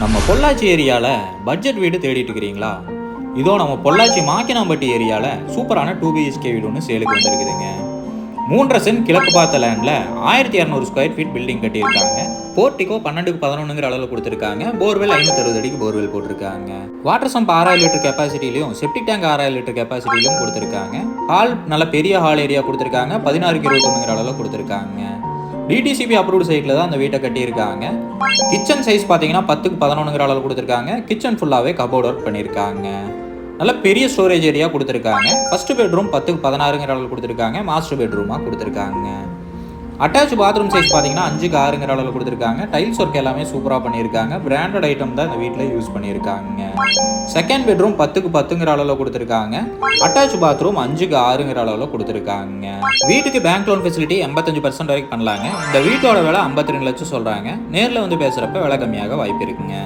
நம்ம பொள்ளாச்சி ஏரியாவில் பட்ஜெட் வீடு தேடிட்டு இருக்கிறீங்களா? இதோ நம்ம பொள்ளாச்சி மாக்கினாம்பட்டி ஏரியாவில் சூப்பரான 2 BHK வீடு ஒன்று சேலுக்கு வந்துருக்குதுங்க. 3.5 சென்ட் கிழக்கு பார்த்த லேண்டில் 1200 ஸ்கொயர் ஃபீட் பில்டிங் கட்டியிருக்காங்க. போர்ட்டிகோ 12:11 அளவில் கொடுத்துருக்காங்க. போர்வெல் 560 அடிக்கு போர்வெல் போட்டிருக்காங்க. வாட்டர் சம்ப் 6000 லிட்டர் கெப்பாசிட்டிலையும் செப்டிக் டேங்க் 6000 லிட்டர் கெப்பாசிட்டிலையும் கொடுத்துருக்காங்க. ஹால் நல்ல பெரிய ஹால் ஏரியா கொடுத்துருக்காங்க. 16:21 அளவில் கொடுத்துருக்காங்க. டிடிசிபி அப்ரூவ்டு சைட்டில் தான் அந்த வீட்டை கட்டியிருக்காங்க. கிச்சன் சைஸ் பார்த்தீங்கன்னா 10:11 அளவில் கொடுத்துருக்காங்க. கிச்சன் ஃபுல்லாகவே கபோர்ட் ஒர்க் பண்ணியிருக்காங்க. நல்ல பெரிய ஸ்டோரேஜ் ஏரியா கொடுத்துருக்காங்க. ஃபர்ஸ்ட் பெட்ரூம் 10:16 அளவில் கொடுத்துருக்காங்க. மாஸ்டர் பெட்ரூமாக கொடுத்துருக்காங்க. அட்டாச் பாத்ரூம் சைஸ் பார்த்தீங்கன்னா 5:6 அளவில் கொடுத்துருக்காங்க. டைல்ஸ் ஒர்க் எல்லாமே சூப்பராக பண்ணியிருக்காங்க. பிராண்டட் ஐட்டம் தான் இந்த வீட்டில் யூஸ் பண்ணியிருக்காங்க. செகண்ட் பெட்ரூம் 10:10 அளவில் கொடுத்துருக்காங்க. அட்டாச் பாத்ரூம் 5:6 அளவில் கொடுத்துருக்காங்க. வீட்டுக்கு பேங்க் லோன் ஃபெசிலிட்டி 85% வரைக்கும் பண்ணலாங்க. இந்த வீட்டோட விலை 52 லட்சம் சொல்கிறாங்க. நேரில் வந்து பேசுகிறப்ப விலை கம்மியாக வாய்ப்பு இருக்குங்க.